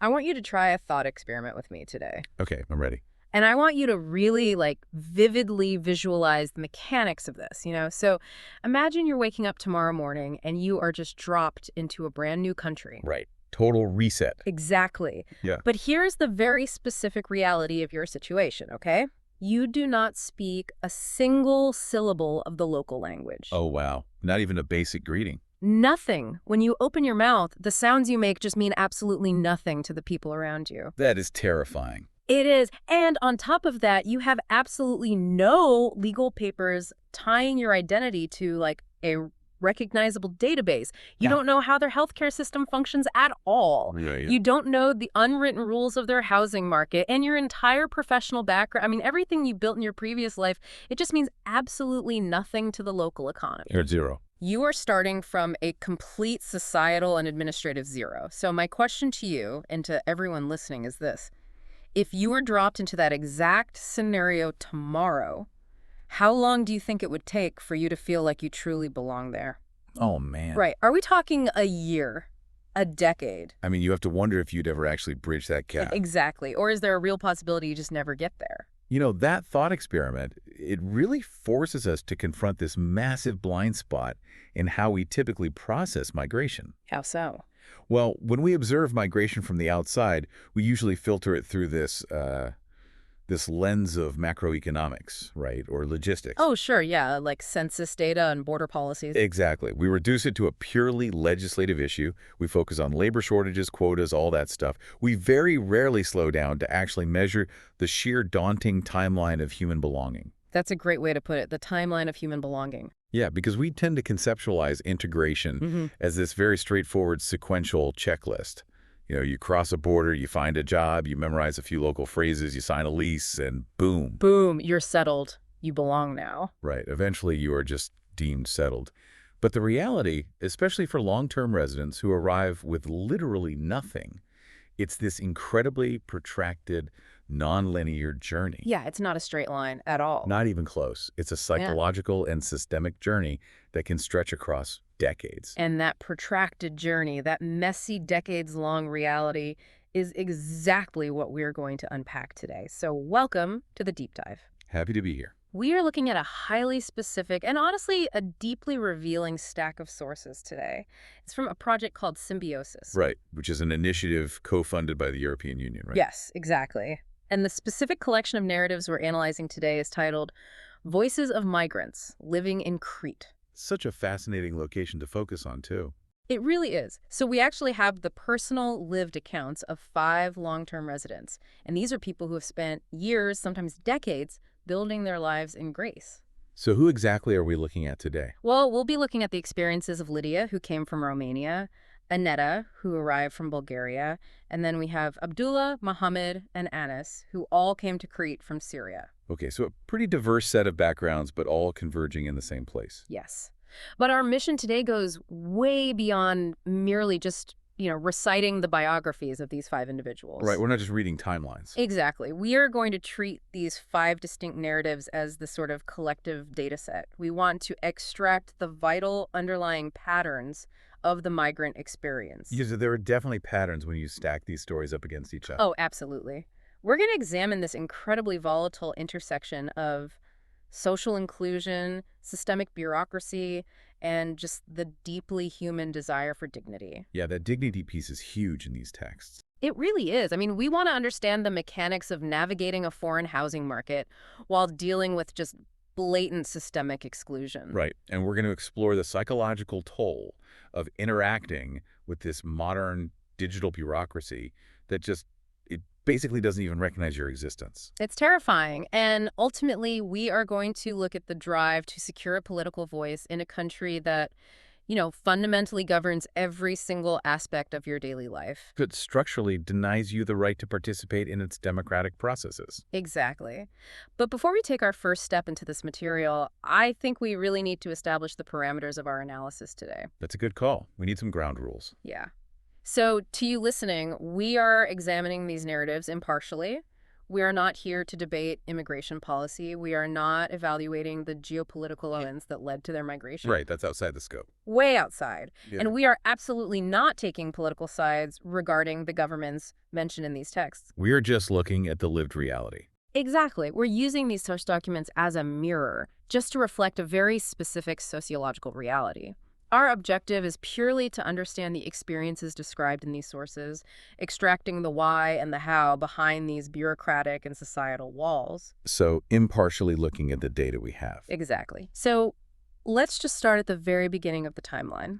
I want you to try a thought experiment with me today. Okay, I'm ready. And I want you to really, vividly visualize the mechanics of this, So imagine you're waking up tomorrow morning and you are just dropped into a brand new country. Right. Total reset. Exactly. Yeah. But here's the very specific reality of your situation, okay? You do not speak a single syllable of the local language. Oh, wow. Not even a basic greeting. Nothing. When you open your mouth, the sounds you make just mean absolutely nothing to the people around you. That is terrifying. It is. And on top of that, you have absolutely no legal papers tying your identity to, a recognizable database. You don't know how their healthcare system functions at all. Yeah. You don't know the unwritten rules of their housing market, and your entire professional background. I mean, everything you built in your previous life, it just means absolutely nothing to the local economy. Or zero. You are starting from a complete societal and administrative zero. So my question to you and to everyone listening is this. If you were dropped into that exact scenario tomorrow, how long do you think it would take for you to feel like you truly belong there? Oh, man. Right. Are we talking a year, a decade? I mean, you have to wonder if you'd ever actually bridge that gap. Exactly. Or is there a real possibility you just never get there? That thought experiment, it really forces us to confront this massive blind spot in how we typically process migration. How so? Well, when we observe migration from the outside, we usually filter it through this lens of macroeconomics, right, or logistics. Oh, sure, yeah, like census data and border policies. Exactly. We reduce it to a purely legislative issue. We focus on labor shortages, quotas, all that stuff. We very rarely slow down to actually measure the sheer daunting timeline of human belonging. That's a great way to put it, the timeline of human belonging. Yeah, because we tend to conceptualize integration as this very straightforward sequential checklist. You cross a border, you find a job, you memorize a few local phrases, you sign a lease, and boom. Boom, you're settled. You belong now. Right. Eventually, you are just deemed settled. But the reality, especially for long-term residents who arrive with literally nothing, it's this incredibly protracted, non-linear journey. Yeah, it's not a straight line at all. Not even close. It's a psychological and systemic journey that can stretch across decades. And that protracted journey, that messy decades-long reality is exactly what we're going to unpack today. So welcome to the deep dive. Happy to be here. We are looking at a highly specific and honestly a deeply revealing stack of sources today. It's from a project called Symbiosis. Right, which is an initiative co-funded by the European Union, right? Yes, exactly. And the specific collection of narratives we're analyzing today is titled Voices of Migrants Living in Crete. Such a fascinating location to focus on, too. It really is. So we actually have the personal lived accounts of 5 long-term residents. And these are people who have spent years, sometimes decades, building their lives in Greece. So who exactly are we looking at today? Well, we'll be looking at the experiences of Lydia, who came from Romania, Aneta, who arrived from Bulgaria, and then we have Abdullah, Mohammed, and Anas, who all came to Crete from Syria. Okay, so a pretty diverse set of backgrounds, but all converging in the same place. Yes. But our mission today goes way beyond merely just, reciting the biographies of these 5 individuals. Right, we're not just reading timelines. Exactly. We are going to treat these 5 distinct narratives as the sort of collective data set. We want to extract the vital underlying patterns of the migrant experience. Yeah, so there are definitely patterns when you stack these stories up against each other. Oh, absolutely. We're going to examine this incredibly volatile intersection of social inclusion, systemic bureaucracy, and just the deeply human desire for dignity. Yeah, that dignity piece is huge in these texts. It really is. I mean, we want to understand the mechanics of navigating a foreign housing market while dealing with just blatant systemic exclusion. Right, and we're going to explore the psychological toll of interacting with this modern digital bureaucracy that just basically doesn't even recognize your existence. It's terrifying. And ultimately, we are going to look at the drive to secure a political voice in a country that, fundamentally governs every single aspect of your daily life. But structurally denies you the right to participate in its democratic processes. Exactly. But before we take our first step into this material, I think we really need to establish the parameters of our analysis today. That's a good call. We need some ground rules. Yeah. So to you listening, we are examining these narratives impartially. We are not here to debate immigration policy. We are not evaluating the geopolitical events that led to their migration. Right, that's outside the scope. Way outside. Yeah. And we are absolutely not taking political sides regarding the governments mentioned in these texts. We are just looking at the lived reality. Exactly. We're using these source documents as a mirror, just to reflect a very specific sociological reality. Our objective is purely to understand the experiences described in these sources, extracting the why and the how behind these bureaucratic and societal walls. So impartially looking at the data we have. Exactly. So let's just start at the very beginning of the timeline.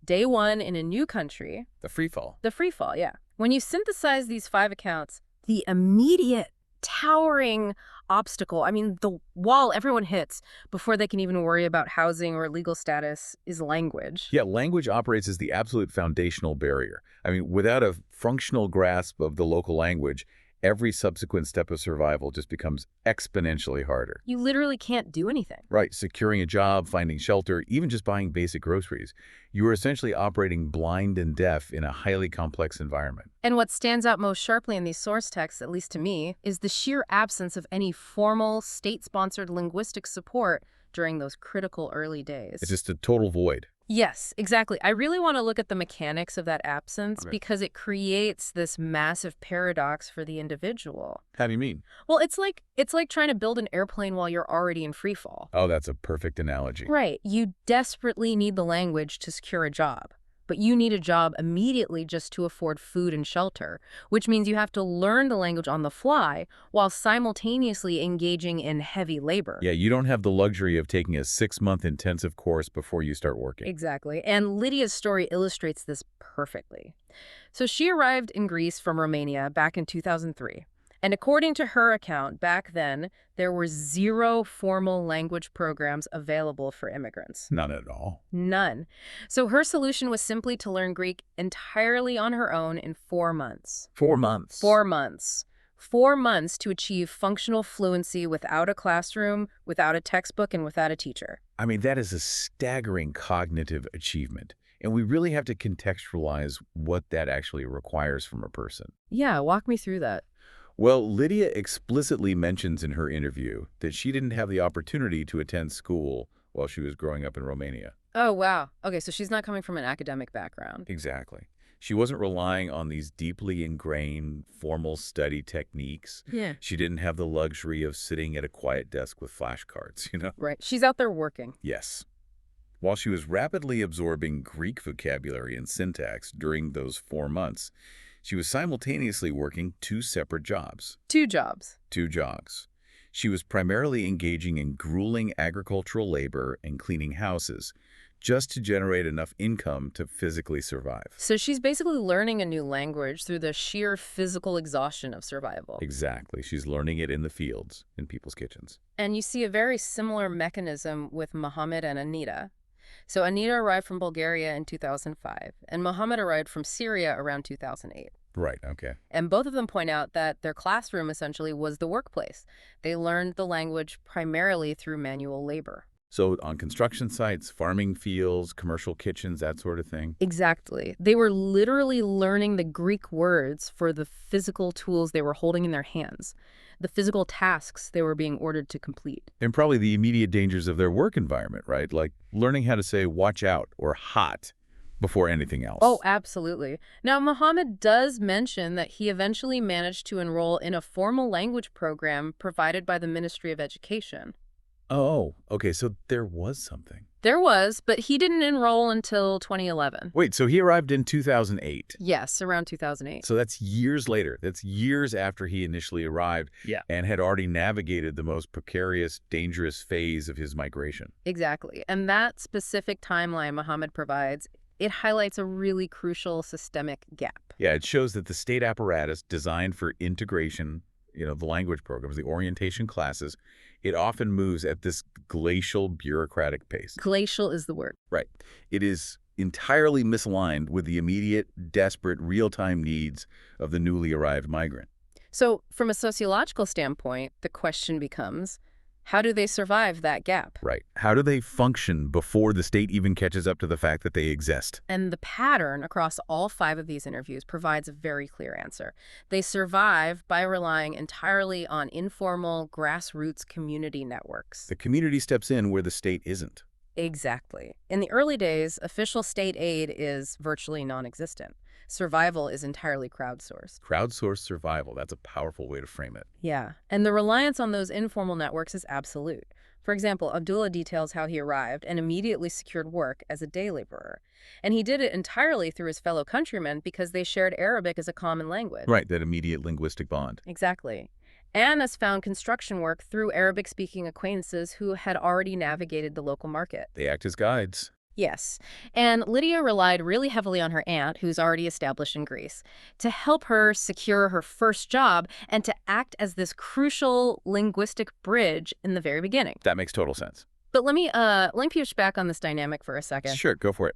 Day one in a new country. The free fall. The free fall, yeah. When you synthesize these 5 accounts, the immediate, towering obstacle, I mean, the wall everyone hits before they can even worry about housing or legal status, is language. Yeah, language operates as the absolute foundational barrier. I mean, without a functional grasp of the local language, every subsequent step of survival just becomes exponentially harder. You literally can't do anything. Right, securing a job, finding shelter, even just buying basic groceries. You are essentially operating blind and deaf in a highly complex environment. And what stands out most sharply in these source texts, at least to me, is the sheer absence of any formal, state-sponsored linguistic support during those critical early days. It's just a total void. Yes, exactly. I really want to look at the mechanics of that absence Right. because it creates this massive paradox for the individual. How do you mean? Well, it's like trying to build an airplane while you're already in free fall. Oh, that's a perfect analogy. Right. You desperately need the language to secure a job, but you need a job immediately just to afford food and shelter, which means you have to learn the language on the fly while simultaneously engaging in heavy labor. Yeah, you don't have the luxury of taking a 6-month intensive course before you start working. Exactly. And Lydia's story illustrates this perfectly. So she arrived in Greece from Romania back in 2003. And according to her account, back then, there were 0 formal language programs available for immigrants. None at all. None. So her solution was simply to learn Greek entirely on her own in 4 months. 4 months. 4 months. 4 months to achieve functional fluency without a classroom, without a textbook, and without a teacher. I mean, that is a staggering cognitive achievement. And we really have to contextualize what that actually requires from a person. Yeah, walk me through that. Well, Lydia explicitly mentions in her interview that she didn't have the opportunity to attend school while she was growing up in Romania. Oh, wow. Okay, so she's not coming from an academic background. Exactly. She wasn't relying on these deeply ingrained formal study techniques. Yeah. She didn't have the luxury of sitting at a quiet desk with flashcards, you know? Right. She's out there working. Yes. While she was rapidly absorbing Greek vocabulary and syntax during those 4 months, she was simultaneously working 2 separate jobs. 2 jobs. 2 jobs. She was primarily engaging in grueling agricultural labor and cleaning houses, just to generate enough income to physically survive. So she's basically learning a new language through the sheer physical exhaustion of survival. Exactly. She's learning it in the fields, in people's kitchens. And you see a very similar mechanism with Mohammed and Anita. So Anita arrived from Bulgaria in 2005, and Mohammed arrived from Syria around 2008. Right, okay. And both of them point out that their classroom essentially was the workplace. They learned the language primarily through manual labor. So on construction sites, farming fields, commercial kitchens, that sort of thing? Exactly. They were literally learning the Greek words for the physical tools they were holding in their hands, the physical tasks they were being ordered to complete. And probably the immediate dangers of their work environment, right? Like learning how to say watch out or hot before anything else. Oh, absolutely. Now, Mohammed does mention that he eventually managed to enroll in a formal language program provided by the Ministry of Education. Oh, okay, so there was something. There was, but he didn't enroll until 2011. Wait, so he arrived in 2008. Yes, around 2008. So that's years later. That's years after he initially arrived and had already navigated the most precarious, dangerous phase of his migration. Exactly. And that specific timeline Mohammed provides, it highlights a really crucial systemic gap. Yeah, it shows that the state apparatus designed for integration, the language programs, the orientation classes, it often moves at this glacial bureaucratic pace. Glacial is the word. Right. It is entirely misaligned with the immediate, desperate, real-time needs of the newly arrived migrant. So from a sociological standpoint, the question becomes, How do they survive that gap? Right. How do they function before the state even catches up to the fact that they exist? And the pattern across all 5 of these interviews provides a very clear answer. They survive by relying entirely on informal, grassroots community networks. The community steps in where the state isn't. Exactly. In the early days, official state aid is virtually non-existent. Survival is entirely crowdsourced. Crowdsourced survival, that's a powerful way to frame it. Yeah, and the reliance on those informal networks is absolute. For example, Abdullah details how he arrived and immediately secured work as a day laborer. And he did it entirely through his fellow countrymen because they shared Arabic as a common language. Right, that immediate linguistic bond. Exactly. Anas found construction work through Arabic-speaking acquaintances who had already navigated the local market. They act as guides. Yes, and Lydia relied really heavily on her aunt, who's already established in Greece, to help her secure her first job and to act as this crucial linguistic bridge in the very beginning. That makes total sense. But let me push back on this dynamic for a second. Sure, go for it.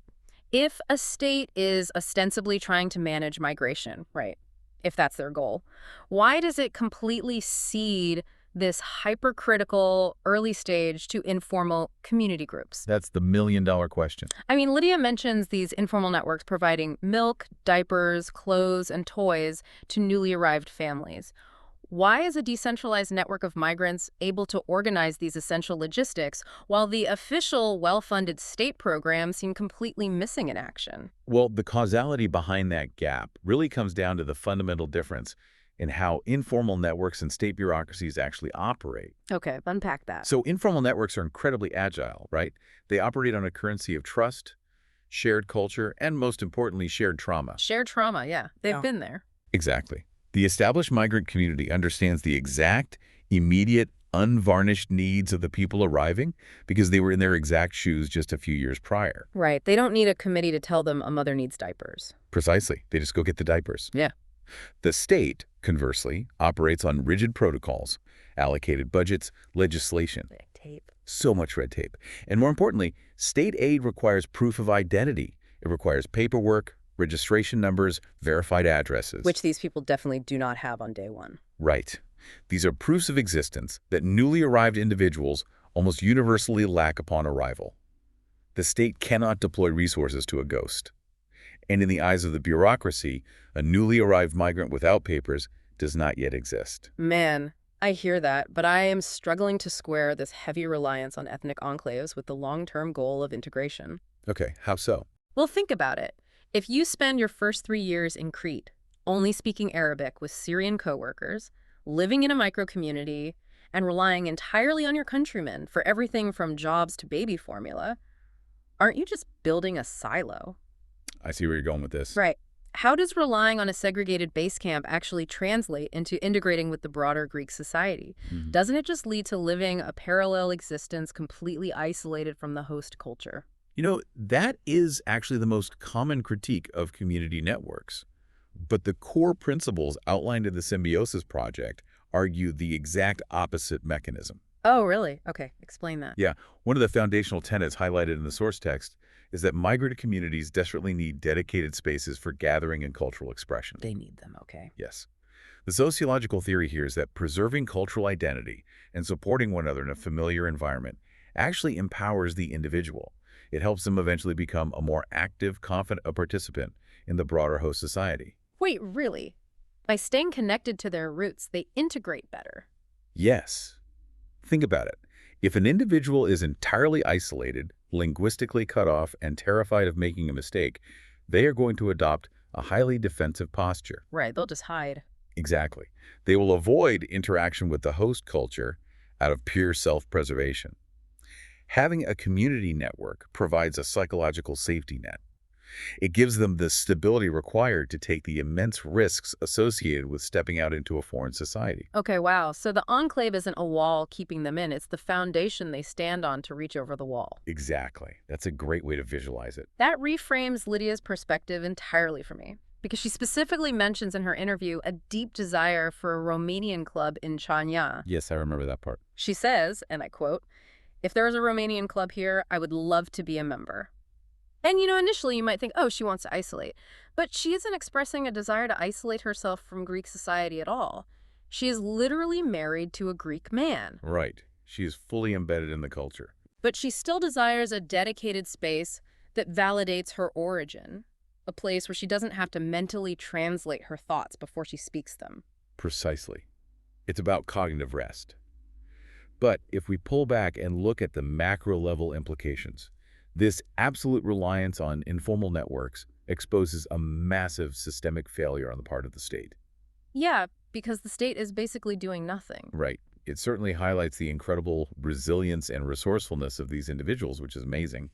If a state is ostensibly trying to manage migration, right, if that's their goal, why does it completely cede this hypercritical early stage to informal community groups? That's the million-dollar question. I mean, Lydia mentions these informal networks providing milk, diapers, clothes, and toys to newly arrived families. Why is a decentralized network of migrants able to organize these essential logistics while the official, well-funded state programs seem completely missing in action? Well, the causality behind that gap really comes down to the fundamental difference in how informal networks and state bureaucracies actually operate. Okay, unpack that. So informal networks are incredibly agile, right? They operate on a currency of trust, shared culture, and most importantly, shared trauma. Shared trauma, yeah. They've been there. Exactly. The established migrant community understands the exact, immediate, unvarnished needs of the people arriving because they were in their exact shoes just a few years prior. Right. They don't need a committee to tell them a mother needs diapers. Precisely. They just go get the diapers. Yeah. The state, conversely, operates on rigid protocols, allocated budgets, legislation. Red tape. So much red tape. And more importantly, state aid requires proof of identity. It requires paperwork, registration numbers, verified addresses. Which these people definitely do not have on day one. Right. These are proofs of existence that newly arrived individuals almost universally lack upon arrival. The state cannot deploy resources to a ghost. And in the eyes of the bureaucracy, a newly arrived migrant without papers does not yet exist. Man, I hear that, but I am struggling to square this heavy reliance on ethnic enclaves with the long-term goal of integration. Okay, how so? Well, think about it. If you spend your first 3 years in Crete, only speaking Arabic with Syrian coworkers, living in a micro-community, and relying entirely on your countrymen for everything from jobs to baby formula, aren't you just building a silo? I see where you're going with this. Right. How does relying on a segregated base camp actually translate into integrating with the broader Greek society? Doesn't it just lead to living a parallel existence completely isolated from the host culture? You know, that is actually the most common critique of community networks. But the core principles outlined in the Symbiosis Project argue the exact opposite mechanism. Oh, really? Okay, explain that. Yeah, one of the foundational tenets highlighted in the source text is that migrant communities desperately need dedicated spaces for gathering and cultural expression. They need them, okay. Yes. The sociological theory here is that preserving cultural identity and supporting one another in a familiar environment actually empowers the individual. It helps them eventually become a more active, confident participant in the broader host society. Wait, really? By staying connected to their roots, they integrate better? Yes. Think about it. If an individual is entirely isolated, linguistically cut off, and terrified of making a mistake, they are going to adopt a highly defensive posture. Right, they'll just hide. Exactly. They will avoid interaction with the host culture out of pure self-preservation. Having a community network provides a psychological safety net. It gives them the stability required to take the immense risks associated with stepping out into a foreign society. Okay, wow. So the enclave isn't a wall keeping them in. It's the foundation they stand on to reach over the wall. Exactly. That's a great way to visualize it. That reframes Lydia's perspective entirely for me, because she specifically mentions in her interview a deep desire for a Romanian club in Chania. Yes, I remember that part. She says, and I quote, "If there was a Romanian club here, I would love to be a member." And, initially you might think, oh, she wants to isolate. But she isn't expressing a desire to isolate herself from Greek society at all. She is literally married to a Greek man. Right. She is fully embedded in the culture. But she still desires a dedicated space that validates her origin, a place where she doesn't have to mentally translate her thoughts before she speaks them. Precisely. It's about cognitive rest. But if we pull back and look at the macro-level implications, this absolute reliance on informal networks exposes a massive systemic failure on the part of the state. Yeah, because the state is basically doing nothing. Right. It certainly highlights the incredible resilience and resourcefulness of these individuals, which is amazing.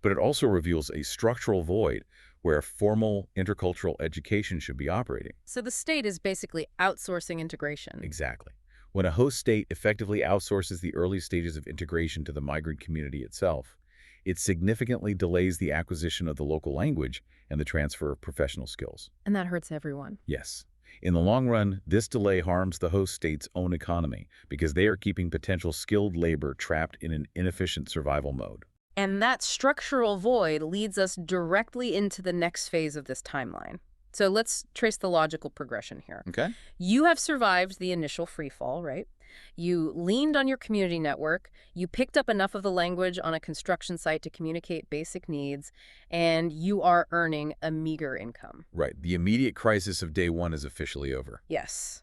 But it also reveals a structural void where formal intercultural education should be operating. So the state is basically outsourcing integration. Exactly. When a host state effectively outsources the early stages of integration to the migrant community itself, it significantly delays the acquisition of the local language and the transfer of professional skills. And that hurts everyone. Yes. In the long run, this delay harms the host state's own economy because they are keeping potential skilled labor trapped in an inefficient survival mode. And that structural void leads us directly into the next phase of this timeline. So let's trace the logical progression here. Okay. You have survived the initial free fall, right? You leaned on your community network, you picked up enough of the language on a construction site to communicate basic needs, and you are earning a meager income. Right. The immediate crisis of day one is officially over. Yes.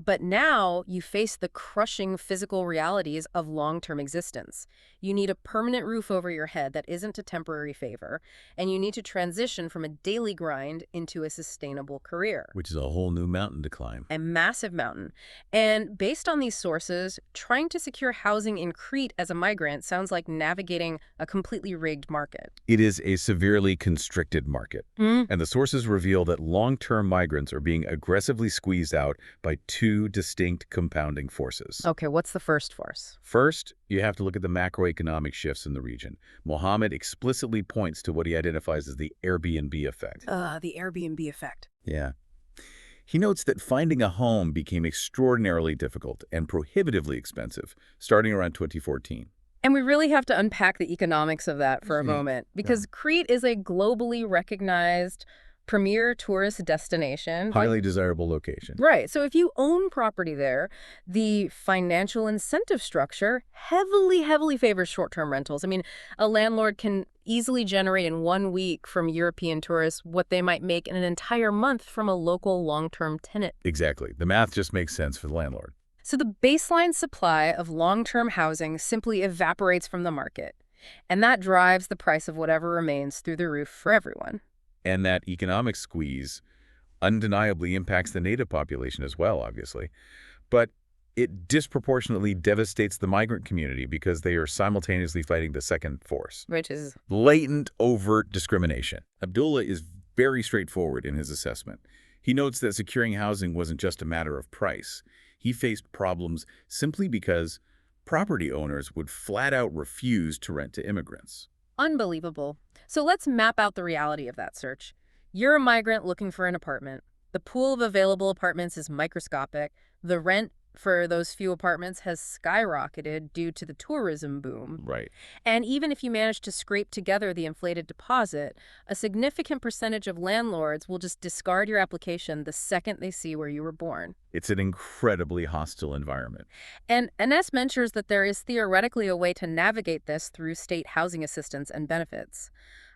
But now you face the crushing physical realities of long-term existence. You need a permanent roof over your head that isn't a temporary favor, and you need to transition from a daily grind into a sustainable career. Which is a whole new mountain to climb. A massive mountain. And based on these sources, trying to secure housing in Crete as a migrant sounds like navigating a completely rigged market. It is a severely constricted market. And the sources reveal that long-term migrants are being aggressively squeezed out by two distinct compounding forces. Okay, what's the first force? First, you have to look at the macroeconomic shifts in the region. Mohammed explicitly points to what he identifies as the Airbnb effect. The Airbnb effect. Yeah. He notes that finding a home became extraordinarily difficult and prohibitively expensive starting around 2014. And we really have to unpack the economics of that for a moment, because Crete is a globally recognized premier tourist destination. Highly desirable location. Right. So if you own property there, the financial incentive structure heavily favors short-term rentals. I mean, a landlord can easily generate in 1 week from European tourists what they might make in an entire month from a local long-term tenant. Exactly. The math just makes sense for the landlord. So the baseline supply of long-term housing simply evaporates from the market, and that drives the price of whatever remains through the roof for everyone. And that economic squeeze undeniably impacts the native population as well, obviously. But it disproportionately devastates the migrant community because they are simultaneously fighting the second force. Which is Blatant, overt discrimination. Abdullah is very straightforward in his assessment. He notes that securing housing wasn't just a matter of price. He faced problems simply because property owners would flat out refuse to rent to immigrants. unbelievable. So let's map out the reality of that search. You're a migrant looking for an apartment. The pool of available apartments is microscopic. The rent for those few apartments has skyrocketed due to the tourism boom. Right. And even if you manage to scrape together the inflated deposit, a significant percentage of landlords will just discard your application the second they see where you were born. It's an incredibly hostile environment. And Ines mentions that there is theoretically a way to navigate this through state housing assistance and benefits.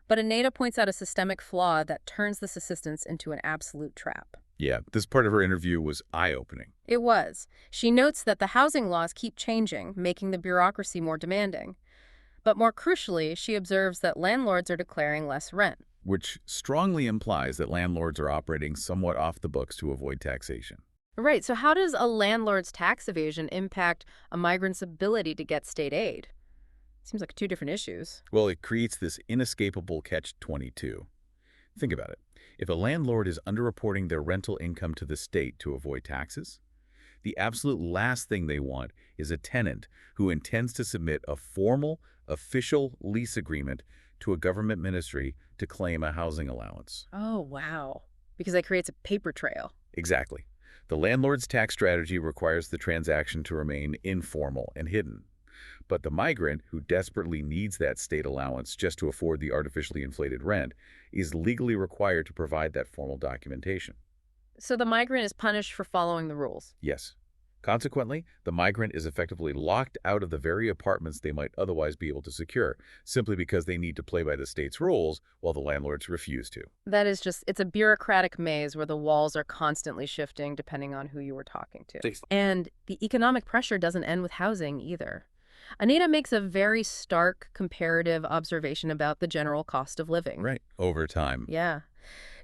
But Aneda points out a systemic flaw that turns this assistance into an absolute trap. Yeah, this part of her interview was eye-opening. It was. She notes that the housing laws keep changing, making the bureaucracy more demanding. But more crucially, she observes that landlords are declaring less rent. Which strongly implies that landlords are operating somewhat off the books to avoid taxation. Right, so how does a landlord's tax evasion impact a migrant's ability to get state aid? Seems like two different issues. Well, it creates this inescapable catch-22. Think about it. If a landlord is underreporting their rental income to the state to avoid taxes, the absolute last thing they want is a tenant who intends to submit a formal, official lease agreement to a government ministry to claim a housing allowance. Oh, wow. Because that creates a paper trail. Exactly. The landlord's tax strategy requires the transaction to remain informal and hidden. But the migrant, who desperately needs that state allowance just to afford the artificially inflated rent, is legally required to provide that formal documentation. So the migrant is punished for following the rules. Yes, Consequently, the migrant is effectively locked out of the very apartments they might otherwise be able to secure, simply because they need to play by the state's rules while the landlords refuse to. That is just, it's a bureaucratic maze where the walls are constantly shifting depending on who you were talking to. And the economic pressure doesn't end with housing either. Anita makes a very stark comparative observation about the general cost of living. Right. Over time. Yeah.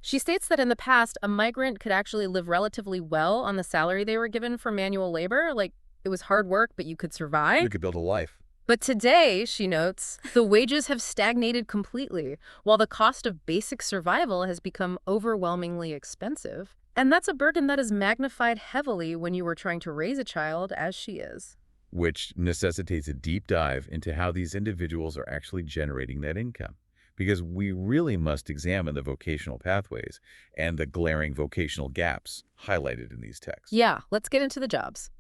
She states that in the past, a migrant could actually live relatively well on the salary they were given for manual labor. Like, it was hard work, but you could survive. You could build a life. But today, she notes, the wages have stagnated completely, while the cost of basic survival has become overwhelmingly expensive. And that's a burden that is magnified heavily when you are trying to raise a child, as she is. Which necessitates a deep dive into how these individuals are actually generating that income. Because we really must examine the vocational pathways and the glaring vocational gaps highlighted in these texts. Yeah, let's get into the jobs.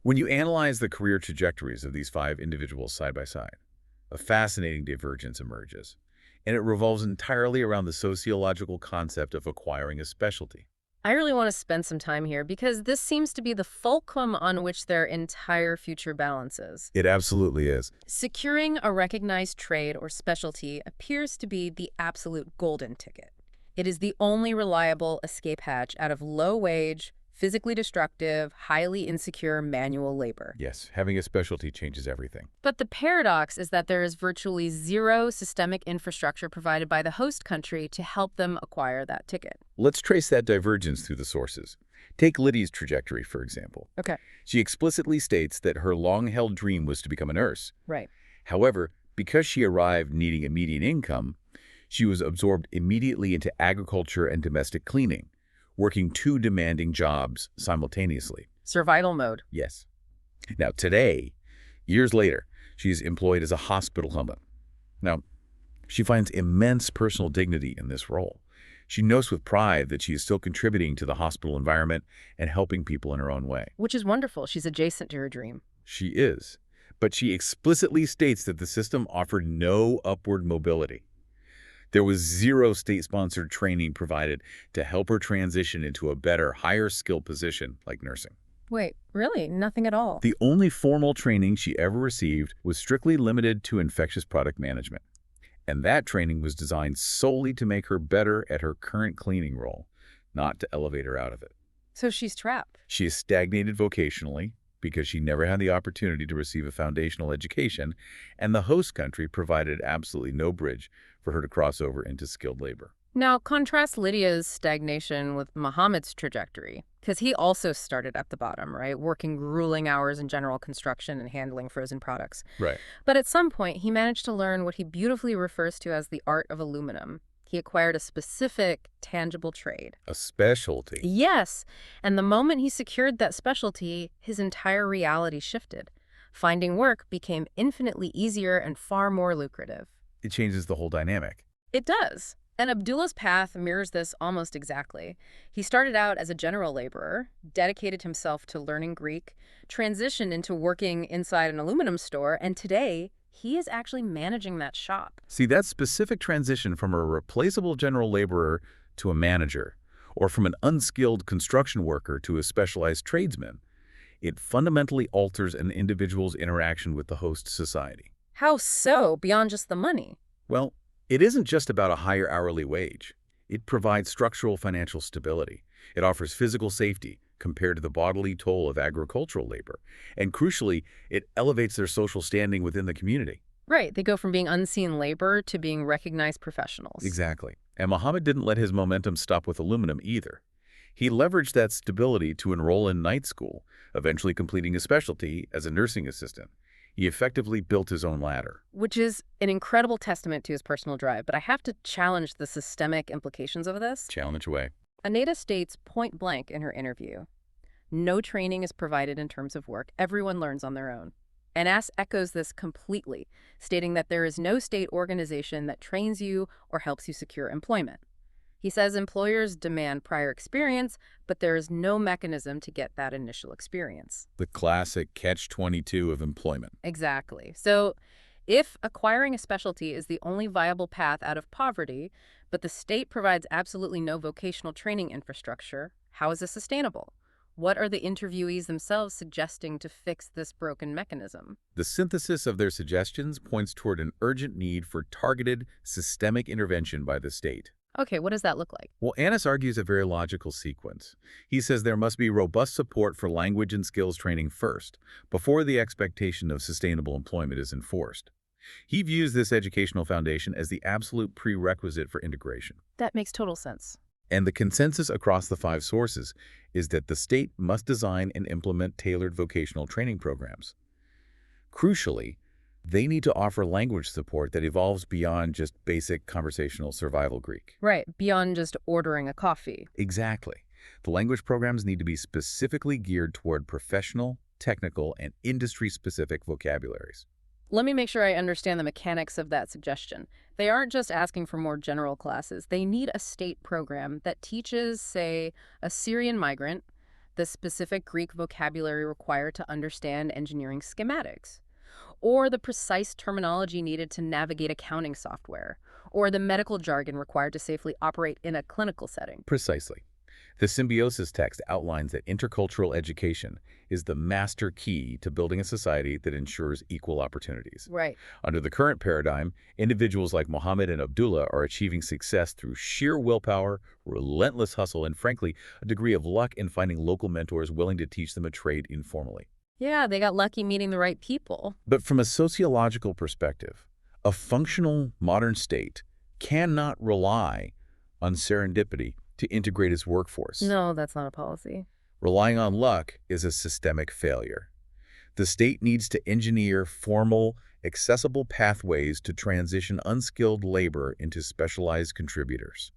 When you analyze the career trajectories of these 5 individuals side by side, a fascinating divergence emerges, and it revolves entirely around the sociological concept of acquiring a specialty. I really want to spend some time here because this seems to be the fulcrum on which their entire future balances. It absolutely is. Securing a recognized trade or specialty appears to be the absolute golden ticket. It is the only reliable escape hatch out of low-wage, physically destructive, highly insecure manual labor. Yes, having a specialty changes everything. But the paradox is that there is virtually zero systemic infrastructure provided by the host country to help them acquire that ticket. Let's trace that divergence through the sources. Take Lydia's trajectory, for example. Okay. She explicitly states that her long-held dream was to become a nurse. Right. However, because she arrived needing immediate income, she was absorbed immediately into agriculture and domestic cleaning, working 2 demanding jobs simultaneously. Survival mode. Yes. Now, today, years later, she's employed as a hospital helmet. Now, she finds immense personal dignity in this role. She knows with pride that she is still contributing to the hospital environment and helping people in her own way. Which is wonderful. She's adjacent to her dream. She is. But she explicitly states that the system offered no upward mobility. There was 0 state-sponsored training provided to help her transition into a better, higher-skill position like nursing. Wait, really? Nothing at all? The only formal training she ever received was strictly limited to infectious product management. And that training was designed solely to make her better at her current cleaning role, not to elevate her out of it. So she's trapped. She is stagnated vocationally because she never had the opportunity to receive a foundational education, and the host country provided absolutely no bridge for her to cross over into skilled labor. Now, contrast Lydia's stagnation with Muhammad's trajectory, because he also started at the bottom, right? Working grueling hours in general construction and handling frozen products. Right. But at some point, he managed to learn what he beautifully refers to as the art of aluminum. He acquired a specific, tangible trade. A specialty. Yes, and the moment he secured that specialty, his entire reality shifted. Finding work became infinitely easier and far more lucrative. It changes the whole dynamic. It does. And Abdullah's path mirrors this almost exactly. He started out as a general laborer, dedicated himself to learning Greek, transitioned into working inside an aluminum store, and today, he is actually managing that shop. See, that specific transition from a replaceable general laborer to a manager, or from an unskilled construction worker to a specialized tradesman, it fundamentally alters an individual's interaction with the host society. How so, beyond just the money? Well, it isn't just about a higher hourly wage. It provides structural financial stability. It offers physical safety compared to the bodily toll of agricultural labor. And crucially, it elevates their social standing within the community. Right, they go from being unseen labor to being recognized professionals. Exactly. And Muhammad didn't let his momentum stop with aluminum either. He leveraged that stability to enroll in night school, eventually completing a specialty as a nursing assistant. He effectively built his own ladder. Which is an incredible testament to his personal drive, but I have to challenge the systemic implications of this. Challenge away. Anita states point blank in her interview, no training is provided in terms of work. Everyone learns on their own. And Ass echoes this completely, stating that there is no state organization that trains you or helps you secure employment. He says employers demand prior experience, but there is no mechanism to get that initial experience. The classic catch-22 of employment. Exactly. So if acquiring a specialty is the only viable path out of poverty, but the state provides absolutely no vocational training infrastructure, how is this sustainable? What are the interviewees themselves suggesting to fix this broken mechanism? The synthesis of their suggestions points toward an urgent need for targeted, systemic intervention by the state. Okay, what does that look like? Well, Annis argues a very logical sequence. He says there must be robust support for language and skills training first, before the expectation of sustainable employment is enforced. He views this educational foundation as the absolute prerequisite for integration. That makes total sense. And the consensus across the 5 sources is that the state must design and implement tailored vocational training programs. Crucially, they need to offer language support that evolves beyond just basic conversational survival Greek. Right, beyond just ordering a coffee. Exactly. The language programs need to be specifically geared toward professional, technical, and industry-specific vocabularies. Let me make sure I understand the mechanics of that suggestion. They aren't just asking for more general classes. They need a state program that teaches, say, a Syrian migrant the specific Greek vocabulary required to understand engineering schematics, or the precise terminology needed to navigate accounting software, or the medical jargon required to safely operate in a clinical setting. Precisely. The symbiosis text outlines that intercultural education is the master key to building a society that ensures equal opportunities. Right. Under the current paradigm, individuals like Mohammed and Abdullah are achieving success through sheer willpower, relentless hustle, and frankly, a degree of luck in finding local mentors willing to teach them a trade informally. Yeah, they got lucky meeting the right people. But from a sociological perspective, a functional modern state cannot rely on serendipity to integrate its workforce. No, that's not a policy. Relying on luck is a systemic failure. The state needs to engineer formal, accessible pathways to transition unskilled labor into specialized contributors.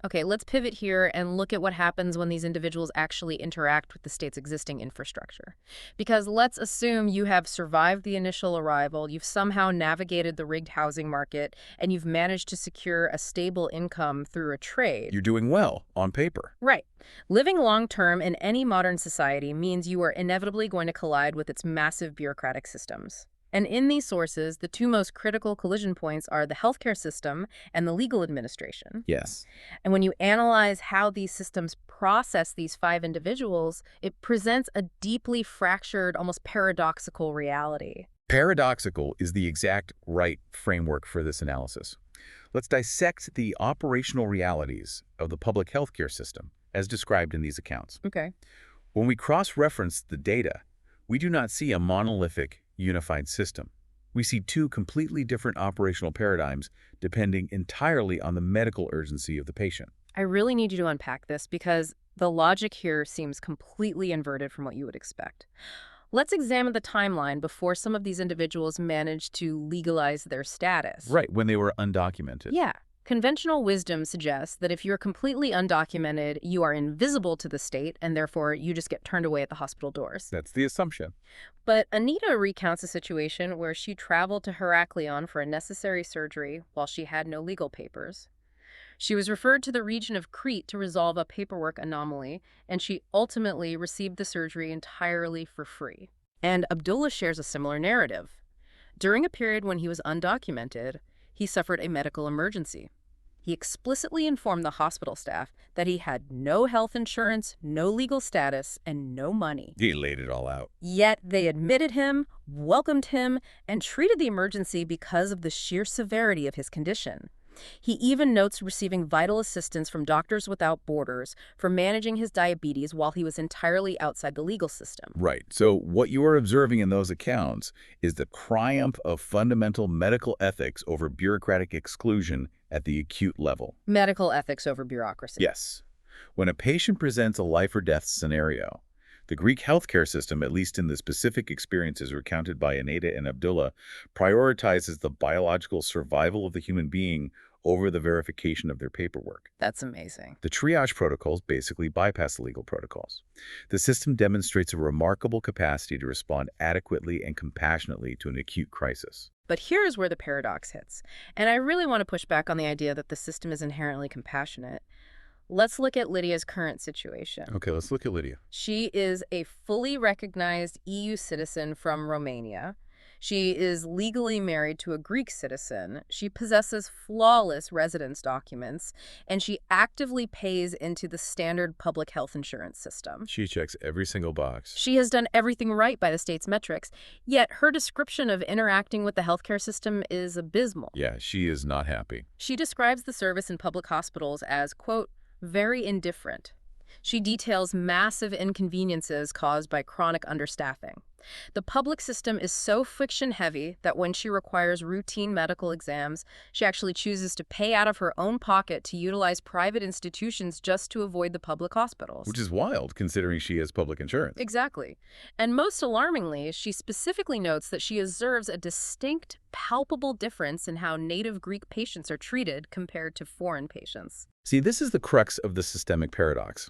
Okay, let's pivot here and look at what happens when these individuals actually interact with the state's existing infrastructure. Because let's assume you have survived the initial arrival, you've somehow navigated the rigged housing market, and you've managed to secure a stable income through a trade. You're doing well, on paper. Right. Living long-term in any modern society means you are inevitably going to collide with its massive bureaucratic systems. And in these sources, the 2 most critical collision points are the healthcare system and the legal administration. Yes. And when you analyze how these systems process these 5 individuals, it presents a deeply fractured, almost paradoxical reality. Paradoxical is the exact right framework for this analysis. Let's dissect the operational realities of the public healthcare system, as described in these accounts. Okay. When we cross-reference the data, we do not see a monolithic, unified system. We see 2 completely different operational paradigms depending entirely on the medical urgency of the patient. I really need you to unpack this because the logic here seems completely inverted from what you would expect. Let's examine the timeline before some of these individuals managed to legalize their status. Right, when they were undocumented. Yeah. Conventional wisdom suggests that if you're completely undocumented, you are invisible to the state, and therefore you just get turned away at the hospital doors. That's the assumption. But Anita recounts a situation where she traveled to Heraklion for a necessary surgery while she had no legal papers. She was referred to the region of Crete to resolve a paperwork anomaly, and she ultimately received the surgery entirely for free. And Abdullah shares a similar narrative. During a period when he was undocumented, he suffered a medical emergency. He explicitly informed the hospital staff that he had no health insurance, no legal status, and no money. He laid it all out. Yet they admitted him, welcomed him, and treated the emergency because of the sheer severity of his condition. He even notes receiving vital assistance from Doctors Without Borders for managing his diabetes while he was entirely outside the legal system. Right. So what you are observing in those accounts is the triumph of fundamental medical ethics over bureaucratic exclusion at the acute level. Medical ethics over bureaucracy. Yes. When a patient presents a life or death scenario, the Greek healthcare system, at least in the specific experiences recounted by Anita and Abdullah, prioritizes the biological survival of the human being over the verification of their paperwork. That's amazing. The triage protocols basically bypass the legal protocols. The system demonstrates a remarkable capacity to respond adequately and compassionately to an acute crisis. But here's where the paradox hits. And I really want to push back on the idea that the system is inherently compassionate. Let's look at Lydia's current situation. Okay, let's look at Lydia. She is a fully recognized EU citizen from Romania. She is legally married to a Greek citizen. She possesses flawless residence documents, and she actively pays into the standard public health insurance system. She checks every single box. She has done everything right by the state's metrics, yet her description of interacting with the healthcare system is abysmal. Yeah, she is not happy. She describes the service in public hospitals as, quote, very indifferent. She details massive inconveniences caused by chronic understaffing. The public system is so friction-heavy that when she requires routine medical exams, she actually chooses to pay out of her own pocket to utilize private institutions just to avoid the public hospitals. Which is wild, considering she has public insurance. Exactly. And most alarmingly, she specifically notes that she observes a distinct, palpable difference in how native Greek patients are treated compared to foreign patients. See, this is the crux of the systemic paradox.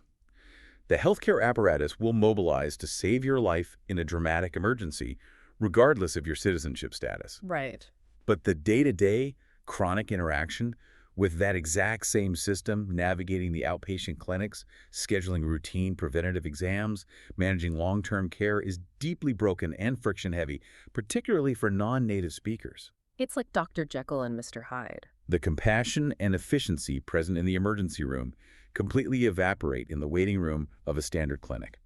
The healthcare apparatus will mobilize to save your life in a dramatic emergency, regardless of your citizenship status. Right. But the day-to-day chronic interaction with that exact same system, navigating the outpatient clinics, scheduling routine preventative exams, managing long-term care, is deeply broken and friction-heavy, particularly for non-native speakers. It's like Dr. Jekyll and Mr. Hyde. The compassion and efficiency present in the emergency room completely evaporate in the waiting room of a standard clinic.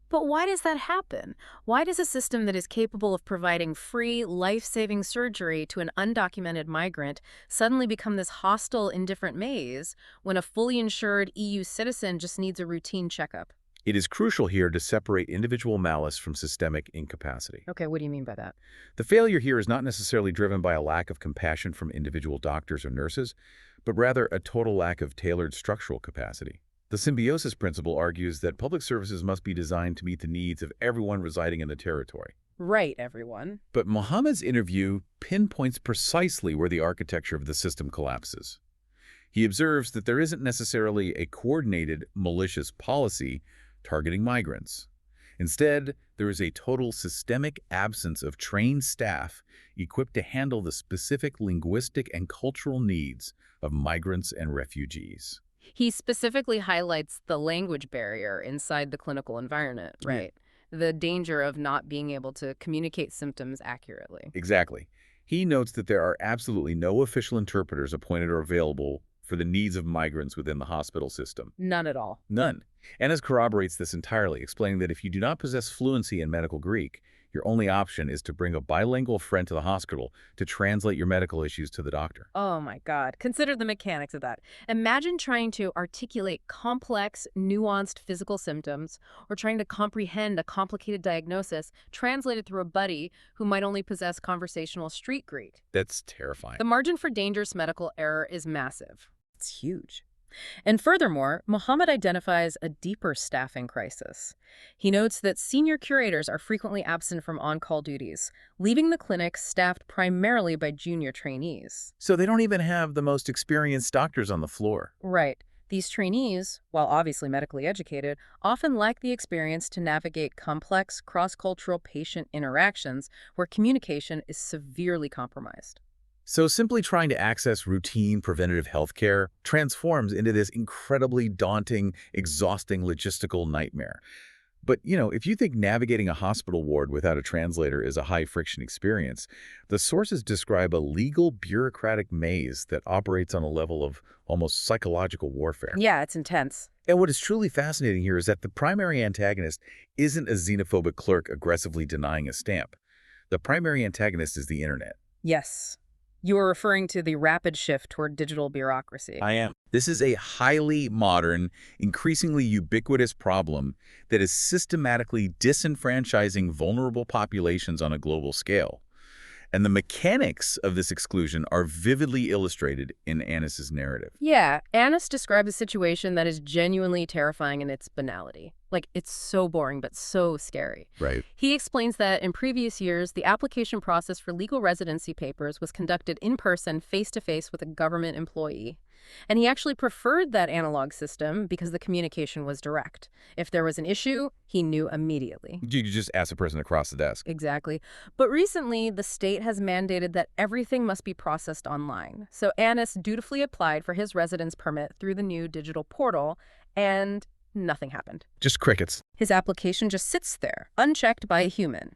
But why does that happen? Why does a system that is capable of providing free, life-saving surgery to an undocumented migrant suddenly become this hostile, indifferent maze when a fully insured EU citizen just needs a routine checkup? It is crucial here to separate individual malice from systemic incapacity. Okay, what do you mean by that? The failure here is not necessarily driven by a lack of compassion from individual doctors or nurses, but rather a total lack of tailored structural capacity. The symbiosis principle argues that public services must be designed to meet the needs of everyone residing in the territory. Right, everyone. But Mohammed's interview pinpoints precisely where the architecture of the system collapses. He observes that there isn't necessarily a coordinated, malicious policy targeting migrants. Instead, there is a total systemic absence of trained staff equipped to handle the specific linguistic and cultural needs of migrants and refugees. He specifically highlights the language barrier inside the clinical environment, right? The danger of not being able to communicate symptoms accurately. Exactly. He notes that there are absolutely no official interpreters appointed or available for the needs of migrants within the hospital system. None at all. None. Ennis corroborates this entirely, explaining that if you do not possess fluency in medical Greek, your only option is to bring a bilingual friend to the hospital to translate your medical issues to the doctor. Oh my God. Consider the mechanics of that. Imagine trying to articulate complex, nuanced physical symptoms or trying to comprehend a complicated diagnosis translated through a buddy who might only possess conversational street Greek. That's terrifying. The margin for dangerous medical error is massive. It's huge. And furthermore, Mohammed identifies a deeper staffing crisis. He notes that senior curators are frequently absent from on-call duties, leaving the clinics staffed primarily by junior trainees. So they don't even have the most experienced doctors on the floor. Right. These trainees, while obviously medically educated, often lack the experience to navigate complex, cross-cultural patient interactions where communication is severely compromised. So simply trying to access routine preventative health care transforms into this incredibly daunting, exhausting logistical nightmare. But, if you think navigating a hospital ward without a translator is a high-friction experience, the sources describe a legal bureaucratic maze that operates on a level of almost psychological warfare. Yeah, it's intense. And what is truly fascinating here is that the primary antagonist isn't a xenophobic clerk aggressively denying a stamp. The primary antagonist is the internet. Yes. You are referring to the rapid shift toward digital bureaucracy. I am. This is a highly modern, increasingly ubiquitous problem that is systematically disenfranchising vulnerable populations on a global scale. And the mechanics of this exclusion are vividly illustrated in Annis's narrative. Yeah, Annis describes a situation that is genuinely terrifying in its banality. Like, it's so boring, but so scary. Right. He explains that in previous years, the application process for legal residency papers was conducted in person, face-to-face with a government employee. And he actually preferred that analog system because the communication was direct. If there was an issue, he knew immediately. You could just ask the person across the desk. Exactly. But recently, the state has mandated that everything must be processed online. So Annis dutifully applied for his residence permit through the new digital portal, and nothing happened. Just crickets. His application just sits there, unchecked by a human.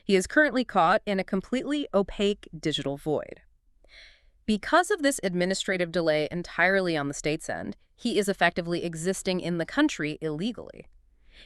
He is currently caught in a completely opaque digital void. Because of this administrative delay entirely on the state's end, he is effectively existing in the country illegally.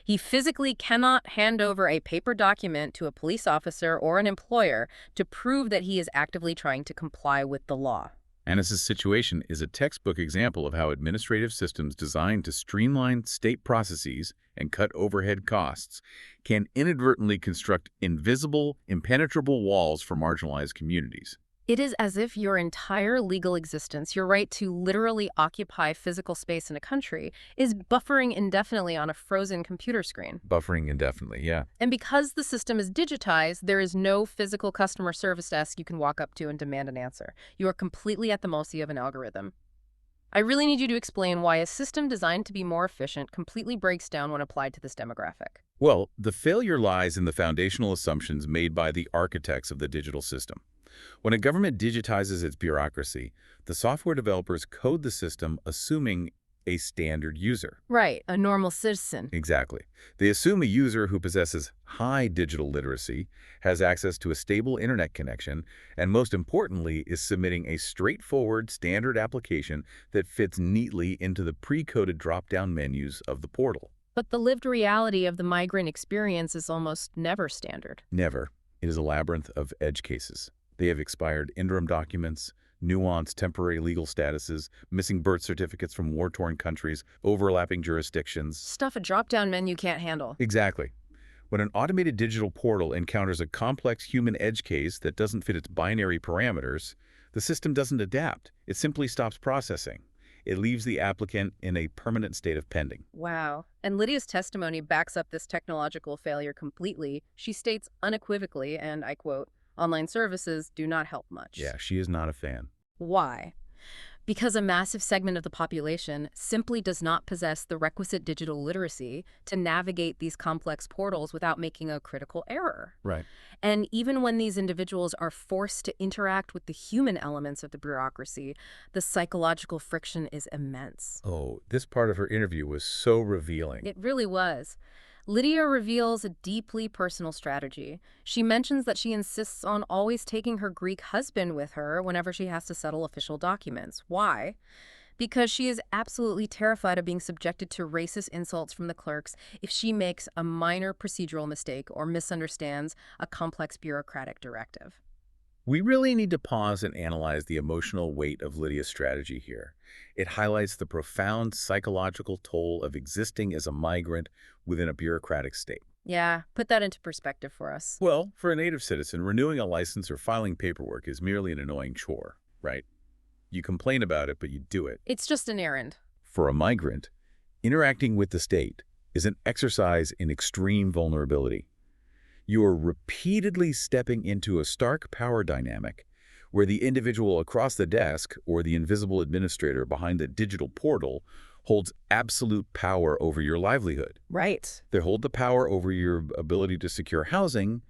He physically cannot hand over a paper document to a police officer or an employer to prove that he is actively trying to comply with the law. Annis's situation is a textbook example of how administrative systems designed to streamline state processes and cut overhead costs can inadvertently construct invisible, impenetrable walls for marginalized communities. It is as if your entire legal existence, your right to literally occupy physical space in a country, is buffering indefinitely on a frozen computer screen. Buffering indefinitely, yeah. And because the system is digitized, there is no physical customer service desk you can walk up to and demand an answer. You are completely at the mercy of an algorithm. I really need you to explain why a system designed to be more efficient completely breaks down when applied to this demographic. Well, the failure lies in the foundational assumptions made by the architects of the digital system. When a government digitizes its bureaucracy, the software developers code the system assuming a standard user. Right, a normal citizen. Exactly. They assume a user who possesses high digital literacy, has access to a stable internet connection, and most importantly is submitting a straightforward standard application that fits neatly into the pre-coded drop-down menus of the portal. But the lived reality of the migrant experience is almost never standard. Never. It is a labyrinth of edge cases. They have expired interim documents, nuanced temporary legal statuses, missing birth certificates from war-torn countries, overlapping jurisdictions. Stuff a drop-down menu can't handle. Exactly. When an automated digital portal encounters a complex human edge case that doesn't fit its binary parameters, the system doesn't adapt. It simply stops processing. It leaves the applicant in a permanent state of pending. Wow. And Lydia's testimony backs up this technological failure completely. She states unequivocally, and I quote, "Online services do not help much." Yeah, she is not a fan. Why? Because a massive segment of the population simply does not possess the requisite digital literacy to navigate these complex portals without making a critical error. Right. And even when these individuals are forced to interact with the human elements of the bureaucracy, the psychological friction is immense. Oh, this part of her interview was so revealing. It really was. Lydia reveals a deeply personal strategy. She mentions that she insists on always taking her Greek husband with her whenever she has to settle official documents. Why? Because she is absolutely terrified of being subjected to racist insults from the clerks if she makes a minor procedural mistake or misunderstands a complex bureaucratic directive. We really need to pause and analyze the emotional weight of Lydia's strategy here. It highlights the profound psychological toll of existing as a migrant within a bureaucratic state. Yeah, put that into perspective for us. Well, for a native citizen, renewing a license or filing paperwork is merely an annoying chore, right? You complain about it, but you do it. It's just an errand. For a migrant, interacting with the state is an exercise in extreme vulnerability. You are repeatedly stepping into a stark power dynamic where the individual across the desk or the invisible administrator behind the digital portal holds absolute power over your livelihood. Right. They hold the power over your ability to secure housing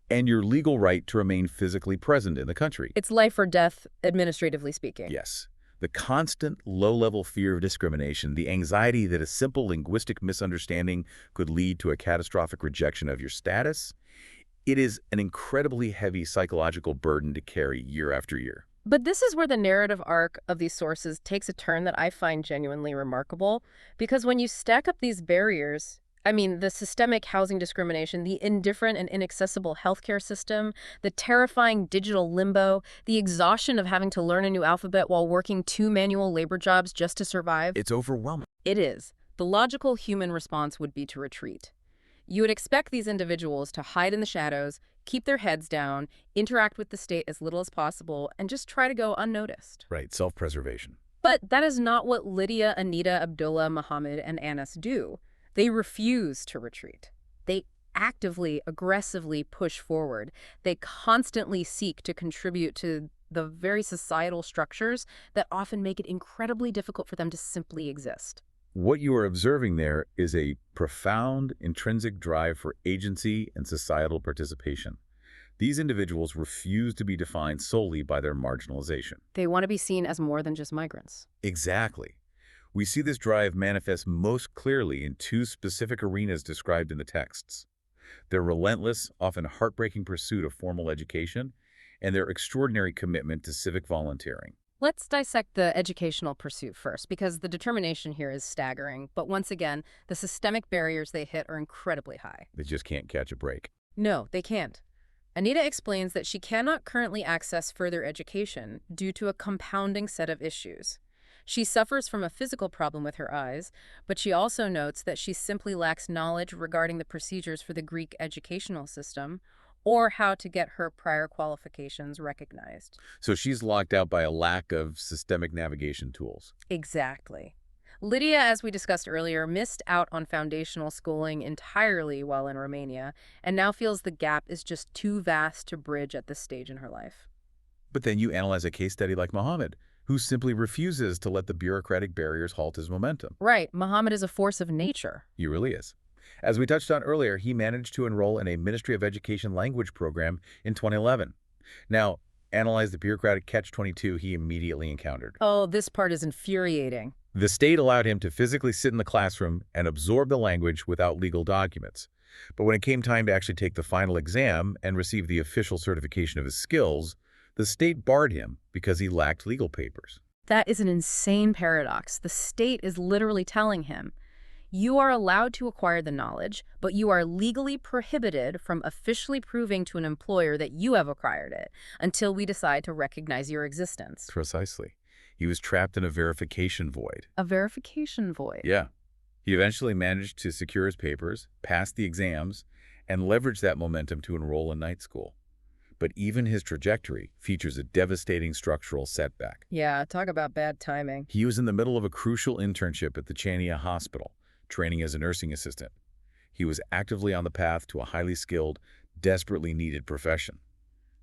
and your legal right to remain physically present in the country. It's life or death, administratively speaking. Yes. The constant low-level fear of discrimination, the anxiety that a simple linguistic misunderstanding could lead to a catastrophic rejection of your status, it is an incredibly heavy psychological burden to carry year after year. But this is where the narrative arc of these sources takes a turn that I find genuinely remarkable, because when you stack up these barriers, the systemic housing discrimination, the indifferent and inaccessible healthcare system, the terrifying digital limbo, the exhaustion of having to learn a new alphabet while working 2 manual labor jobs just to survive. It's overwhelming. It is. The logical human response would be to retreat. You would expect these individuals to hide in the shadows, keep their heads down, interact with the state as little as possible, and just try to go unnoticed. Right, self-preservation. But that is not what Lydia, Anita, Abdullah, Muhammad, and Anas do. They refuse to retreat. They actively, aggressively push forward. They constantly seek to contribute to the very societal structures that often make it incredibly difficult for them to simply exist. What you are observing there is a profound, intrinsic drive for agency and societal participation. These individuals refuse to be defined solely by their marginalization. They want to be seen as more than just migrants. Exactly. We see this drive manifest most clearly in 2 specific arenas described in the texts. their relentless, often heartbreaking pursuit of formal education, and their extraordinary commitment to civic volunteering. Let's dissect the educational pursuit first, because the determination here is staggering. But once again, the systemic barriers they hit are incredibly high. They just can't catch a break. No, they can't. Anita explains that she cannot currently access further education due to a compounding set of issues. She suffers from a physical problem with her eyes, but she also notes that she simply lacks knowledge regarding the procedures for the Greek educational system or how to get her prior qualifications recognized. So she's locked out by a lack of systemic navigation tools. Exactly. Lydia, as we discussed earlier, missed out on foundational schooling entirely while in Romania, and now feels the gap is just too vast to bridge at this stage in her life. But then you analyze a case study like Mohammed, who simply refuses to let the bureaucratic barriers halt his momentum. Right, Muhammad is a force of nature. He really is. As we touched on earlier, he managed to enroll in a Ministry of Education language program in 2011. Now, analyze the bureaucratic catch-22 he immediately encountered. Oh, this part is infuriating. The state allowed him to physically sit in the classroom and absorb the language without legal documents. But when it came time to actually take the final exam and receive the official certification of his skills, the state barred him because he lacked legal papers. That is an insane paradox. The state is literally telling him, you are allowed to acquire the knowledge, but you are legally prohibited from officially proving to an employer that you have acquired it until we decide to recognize your existence. Precisely. He was trapped in a verification void. A verification void. Yeah. He eventually managed to secure his papers, pass the exams, and leverage that momentum to enroll in night school. But even his trajectory features a devastating structural setback. Yeah, talk about bad timing. He was in the middle of a crucial internship at the Chania Hospital, training as a nursing assistant. He was actively on the path to a highly skilled, desperately needed profession.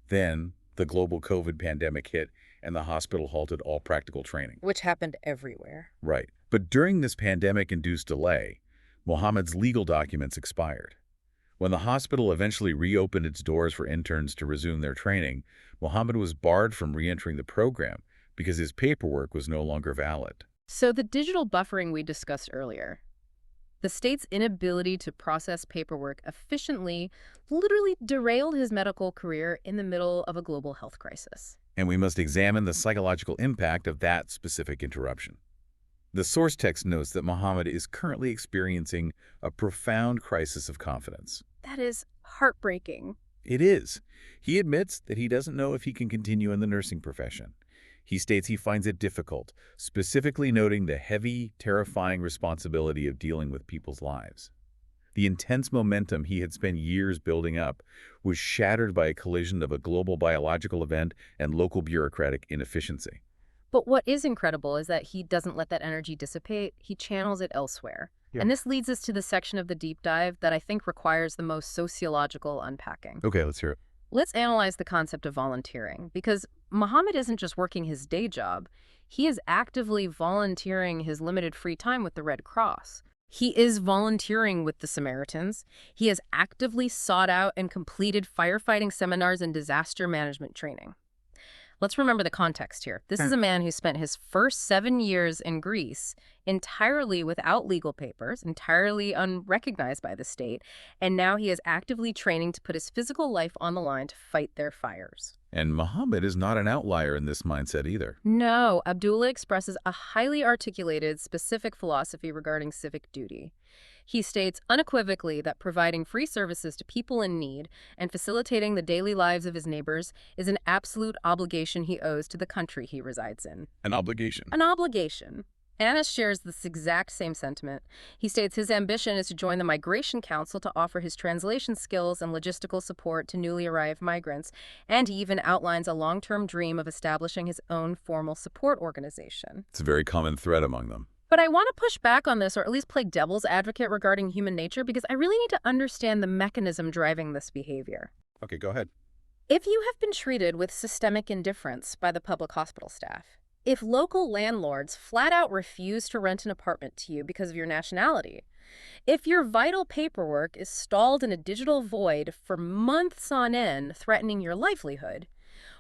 Then, the global COVID pandemic hit, and the hospital halted all practical training. Which happened everywhere. Right. But during this pandemic-induced delay, Mohammed's legal documents expired. When the hospital eventually reopened its doors for interns to resume their training, Mohammed was barred from re-entering the program because his paperwork was no longer valid. So the digital buffering we discussed earlier, the state's inability to process paperwork efficiently literally derailed his medical career in the middle of a global health crisis. And we must examine the psychological impact of that specific interruption. The source text notes that Mohammed is currently experiencing a profound crisis of confidence. That is heartbreaking. It is. He admits that he doesn't know if he can continue in the nursing profession. He states he finds it difficult, specifically noting the heavy, terrifying responsibility of dealing with people's lives. The intense momentum he had spent years building up was shattered by a collision of a global biological event and local bureaucratic inefficiency. But what is incredible is that he doesn't let that energy dissipate. He channels it elsewhere. Yeah. And this leads us to the section of the deep dive that I think requires the most sociological unpacking. Okay, let's hear it. Let's analyze the concept of volunteering, because Muhammad isn't just working his day job. He is actively volunteering his limited free time with the Red Cross. He is volunteering with the Samaritans. He has actively sought out and completed firefighting seminars and disaster management training. Let's remember the context here. This is a man who spent his first 7 years in Greece entirely without legal papers, entirely unrecognized by the state, and now he is actively training to put his physical life on the line to fight their fires. And Muhammad is not an outlier in this mindset either. No, Abdullah expresses a highly articulated, specific philosophy regarding civic duty. He states unequivocally that providing free services to people in need and facilitating the daily lives of his neighbors is an absolute obligation he owes to the country he resides in. An obligation. An obligation. Anas shares this exact same sentiment. He states his ambition is to join the Migration Council to offer his translation skills and logistical support to newly arrived migrants, and he even outlines a long-term dream of establishing his own formal support organization. It's a very common thread among them. But I want to push back on this, or at least play devil's advocate regarding human nature, because I really need to understand the mechanism driving this behavior. Okay, go ahead. If you have been treated with systemic indifference by the public hospital staff, if local landlords flat out refuse to rent an apartment to you because of your nationality, if your vital paperwork is stalled in a digital void for months on end, threatening your livelihood,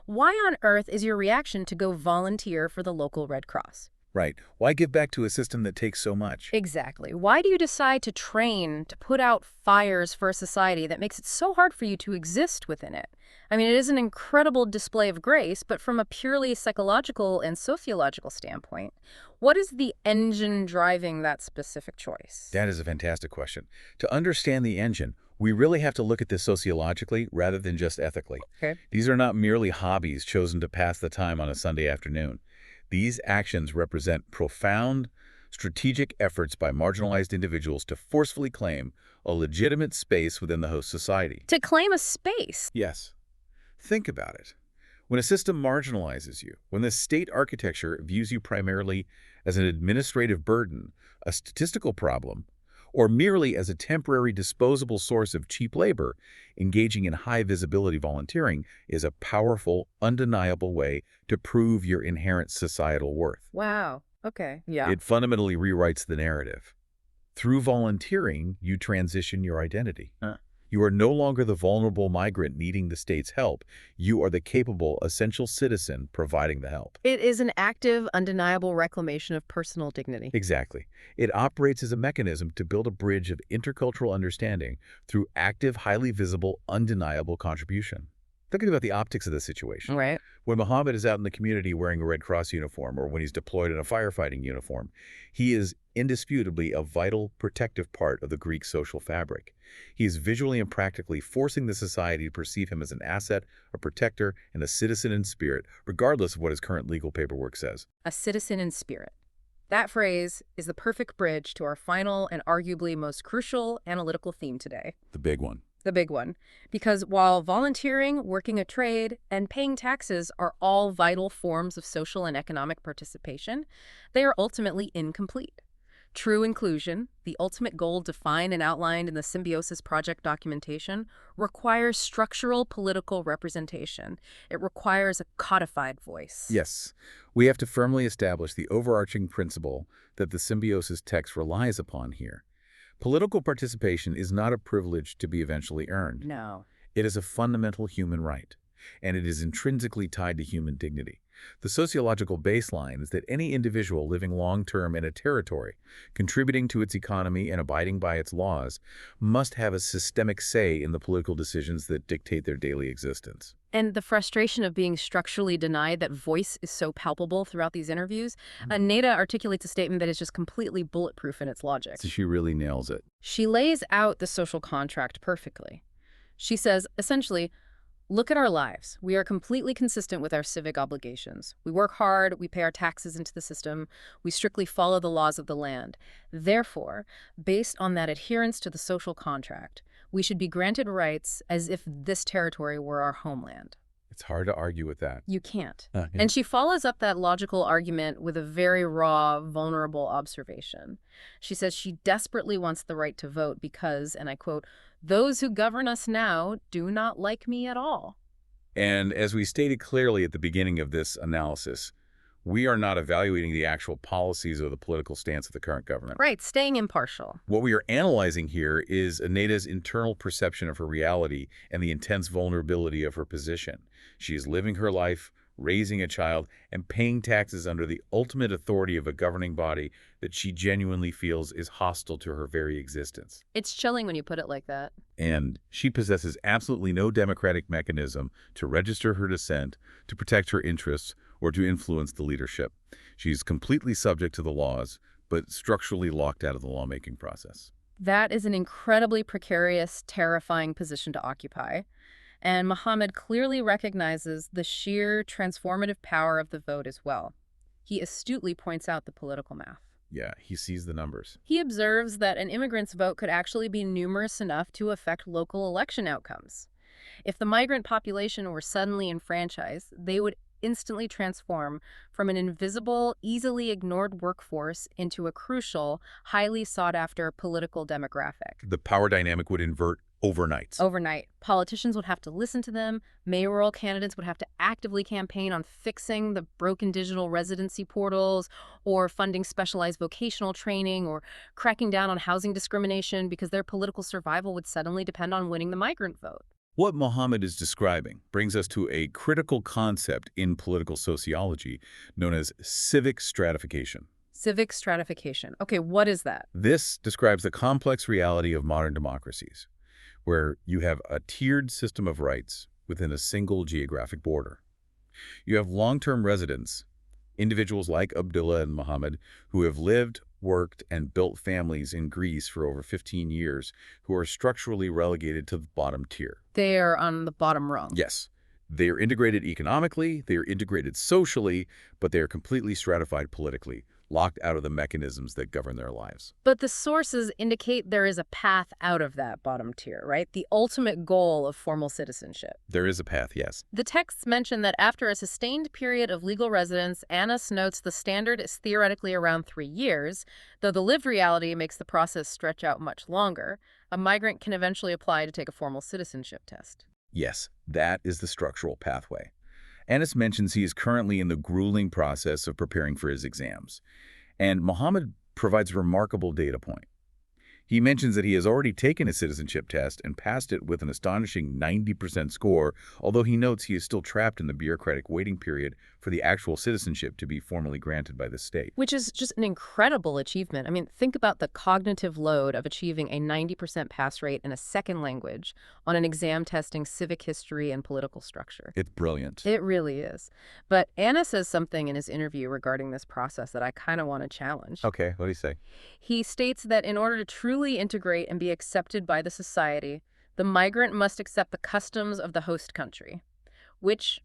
why on earth is your reaction to go volunteer for the local Red Cross? Right. Why give back to a system that takes so much? Exactly. Why do you decide to train to put out fires for a society that makes it so hard for you to exist within it? I mean, it is an incredible display of grace, but from a purely psychological and sociological standpoint, what is the engine driving that specific choice? That is a fantastic question. To understand the engine, we really have to look at this sociologically rather than just ethically. Okay. These are not merely hobbies chosen to pass the time on a Sunday afternoon. These actions represent profound, strategic efforts by marginalized individuals to forcefully claim a legitimate space within the host society. To claim a space. Yes. Think about it. When a system marginalizes you, when the state architecture views you primarily as an administrative burden, a statistical problem, or merely as a temporary disposable source of cheap labor, engaging in high-visibility volunteering is a powerful, undeniable way to prove your inherent societal worth. Wow. Okay. Yeah. It fundamentally rewrites the narrative. Through volunteering, you transition your identity. You are no longer the vulnerable migrant needing the state's help. You are the capable, essential citizen providing the help. It is an active, undeniable reclamation of personal dignity. Exactly. It operates as a mechanism to build a bridge of intercultural understanding through active, highly visible, undeniable contribution. Think about the optics of the situation. Right. When Muhammad is out in the community wearing a Red Cross uniform or when he's deployed in a firefighting uniform, he is indisputably a vital, protective part of the Greek social fabric. He is visually and practically forcing the society to perceive him as an asset, a protector, and a citizen in spirit, regardless of what his current legal paperwork says. A citizen in spirit. That phrase is the perfect bridge to our final and arguably most crucial analytical theme today. The big one. The big one. Because while volunteering, working a trade, and paying taxes are all vital forms of social and economic participation, they are ultimately incomplete. True inclusion, the ultimate goal defined and outlined in the Symbiosis Project documentation, requires structural political representation. It requires a codified voice. Yes, we have to firmly establish the overarching principle that the symbiosis text relies upon here. Political participation is not a privilege to be eventually earned. No. It is a fundamental human right, and it is intrinsically tied to human dignity. The sociological baseline is that any individual living long-term in a territory, contributing to its economy and abiding by its laws, must have a systemic say in the political decisions that dictate their daily existence. And the frustration of being structurally denied that voice is so palpable throughout these interviews, Neda articulates a statement that is just completely bulletproof in its logic. So she really nails it. She lays out the social contract perfectly. She says, essentially, look at our lives. We are completely consistent with our civic obligations. We work hard, we pay our taxes into the system, we strictly follow the laws of the land. Therefore, based on that adherence to the social contract, we should be granted rights as if this territory were our homeland. It's hard to argue with that. You can't. Yeah. And she follows up that logical argument with a very raw, vulnerable observation. She says she desperately wants the right to vote because, and I quote, "those who govern us now do not like me at all." And as we stated clearly at the beginning of this analysis, we are not evaluating the actual policies or the political stance of the current government. Right, staying impartial. What we are analyzing here is Aneda's internal perception of her reality and the intense vulnerability of her position. She is living her life, raising a child, and paying taxes under the ultimate authority of a governing body that she genuinely feels is hostile to her very existence. It's chilling when you put it like that. And she possesses absolutely no democratic mechanism to register her dissent, to protect her interests, or to influence the leadership. She's completely subject to the laws, but structurally locked out of the lawmaking process. That is an incredibly precarious, terrifying position to occupy. And Muhammad clearly recognizes the sheer transformative power of the vote as well. He astutely points out the political math. Yeah, he sees the numbers. He observes that an immigrant's vote could actually be numerous enough to affect local election outcomes. If the migrant population were suddenly enfranchised, they would instantly transform from an invisible, easily ignored workforce into a crucial, highly sought-after political demographic. The power dynamic would invert overnight. Overnight, politicians would have to listen to them, mayoral candidates would have to actively campaign on fixing the broken digital residency portals, or funding specialized vocational training, or cracking down on housing discrimination because their political survival would suddenly depend on winning the migrant vote. What Mohammed is describing brings us to a critical concept in political sociology known as civic stratification. Civic stratification. Okay, what is that? This describes the complex reality of modern democracies, where you have a tiered system of rights within a single geographic border. You have long-term residents, individuals like Abdullah and Mohammed, who have lived, worked, and built families in Greece for over 15 years, who are structurally relegated to the bottom tier. They are on the bottom rung. Yes, they are integrated economically, they are integrated socially, but they are completely stratified politically, locked out of the mechanisms that govern their lives. But the sources indicate there is a path out of that bottom tier, right? The ultimate goal of formal citizenship. There is a path, yes. The texts mention that after a sustained period of legal residence, Annas notes the standard is theoretically around 3 years, though the lived reality makes the process stretch out much longer. A migrant can eventually apply to take a formal citizenship test. Yes, that is the structural pathway. Anas mentions he is currently in the grueling process of preparing for his exams. And Mohammed provides a remarkable data point. He mentions that he has already taken a citizenship test and passed it with an astonishing 90% score, although he notes he is still trapped in the bureaucratic waiting period for the actual citizenship to be formally granted by the state. Which is just an incredible achievement. I mean, think about the cognitive load of achieving a 90% pass rate in a second language on an exam testing civic history and political structure. It's brilliant. It really is. But Anna says something in his interview regarding this process that I kind of want to challenge. Okay, what do you say? He states that in order to truly integrate and be accepted by the society, the migrant must accept the customs of the host country, which,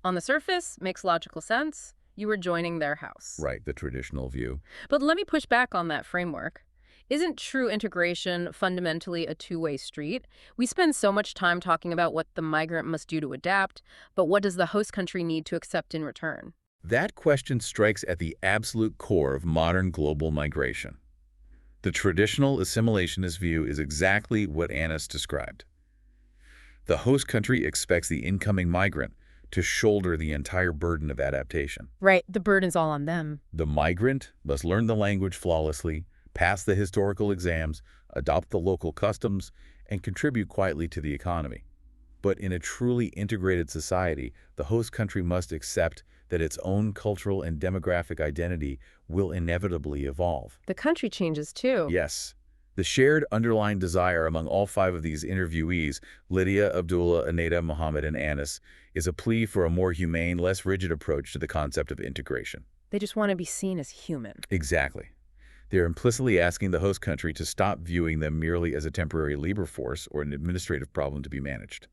on the surface, makes logical sense. You are joining their house. Right, the traditional view. But let me push back on that framework. Isn't true integration fundamentally a two-way street? We spend so much time talking about what the migrant must do to adapt, but what does the host country need to accept in return? That question strikes at the absolute core of modern global migration. The traditional assimilationist view is exactly what Annas described. The host country expects the incoming migrant to shoulder the entire burden of adaptation. Right, the burden's all on them. The migrant must learn the language flawlessly, pass the historical exams, adopt the local customs, and contribute quietly to the economy. But in a truly integrated society, the host country must accept that its own cultural and demographic identity will inevitably evolve. The country changes too. Yes. The shared underlying desire among all 5 of these interviewees, Lydia, Abdullah, Aneda, Mohammed, and Anas, is a plea for a more humane, less rigid approach to the concept of integration. They just want to be seen as human. Exactly. They're implicitly asking the host country to stop viewing them merely as a temporary labor force or an administrative problem to be managed.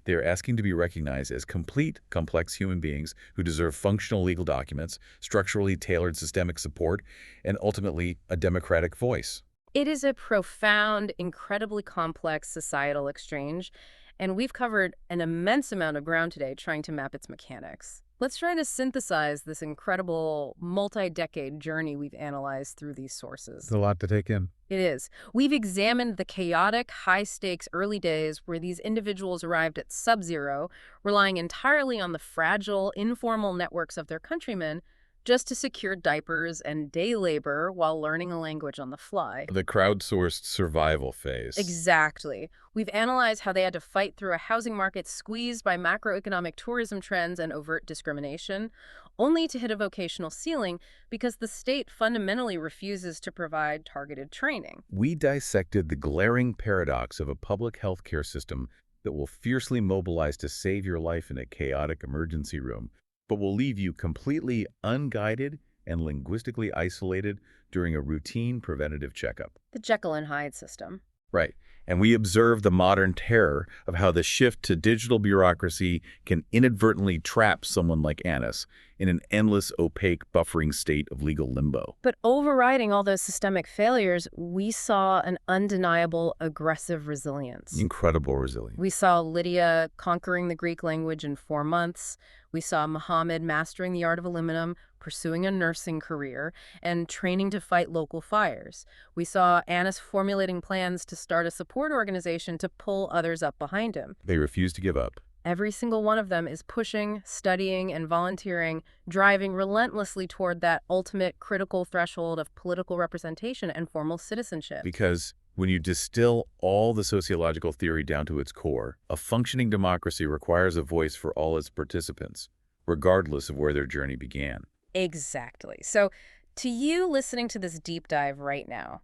They are asking to be recognized as complete, complex human beings who deserve functional legal documents, structurally tailored systemic support, and ultimately a democratic voice. It is a profound, incredibly complex societal exchange, and we've covered an immense amount of ground today trying to map its mechanics. Let's try to synthesize this incredible multi-decade journey we've analyzed through these sources. It's a lot to take in. It is. We've examined the chaotic, high-stakes early days where these individuals arrived at sub-zero, relying entirely on the fragile, informal networks of their countrymen just to secure diapers and day labor while learning a language on the fly. The crowdsourced survival phase. Exactly. We've analyzed how they had to fight through a housing market squeezed by macroeconomic tourism trends and overt discrimination, only to hit a vocational ceiling because the state fundamentally refuses to provide targeted training. We dissected the glaring paradox of a public health care system that will fiercely mobilize to save your life in a chaotic emergency room, but will leave you completely unguided and linguistically isolated during a routine preventative checkup. The Jekyll and Hyde system. Right. And we observe the modern terror of how the shift to digital bureaucracy can inadvertently trap someone like Annas in an endless, opaque, buffering state of legal limbo. But overriding all those systemic failures, we saw an undeniable aggressive resilience. Incredible resilience. We saw Lydia conquering the Greek language in 4 months. We saw Mohammed mastering the art of aluminum, pursuing a nursing career, and training to fight local fires. We saw Annas formulating plans to start a support organization to pull others up behind him. They refuse to give up. Every single one of them is pushing, studying, and volunteering, driving relentlessly toward that ultimate critical threshold of political representation and formal citizenship. Because When you distill all the sociological theory down to its core, a functioning democracy requires a voice for all its participants, regardless of where their journey began. Exactly. So, to you listening to this deep dive right now,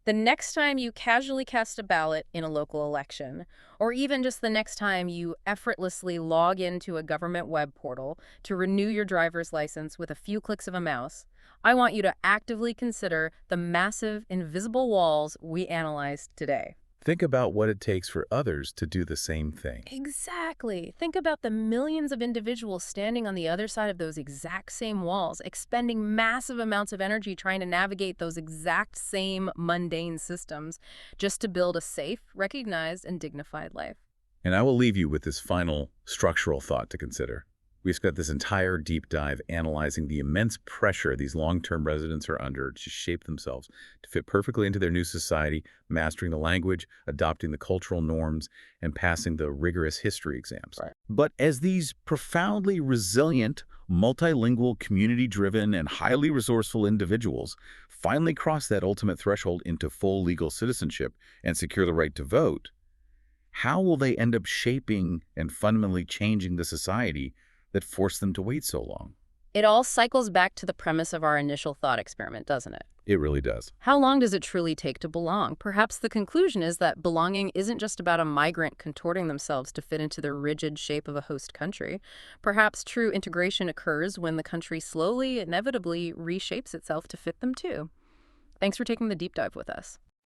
the next time you casually cast a ballot in a local election, or even just the next time you effortlessly log into a government web portal to renew your driver's license with a few clicks of a mouse, I want you to actively consider the massive invisible walls we analyzed today. Think about what it takes for others to do the same thing. Exactly. Think about the millions of individuals standing on the other side of those exact same walls, expending massive amounts of energy trying to navigate those exact same mundane systems just to build a safe, recognized, and dignified life. And I will leave you with this final structural thought to consider. We've spent this entire deep dive analyzing the immense pressure these long-term residents are under to shape themselves, to fit perfectly into their new society, mastering the language, adopting the cultural norms, and passing the rigorous history exams. Right. But as these profoundly resilient, multilingual, community-driven, and highly resourceful individuals finally cross that ultimate threshold into full legal citizenship and secure the right to vote, how will they end up shaping and fundamentally changing the society that forced them to wait so long? It all cycles back to the premise of our initial thought experiment, doesn't it? It really does. How long does it truly take to belong? Perhaps the conclusion is that belonging isn't just about a migrant contorting themselves to fit into the rigid shape of a host country. Perhaps true integration occurs when the country slowly, inevitably reshapes itself to fit them too. Thanks for taking the deep dive with us.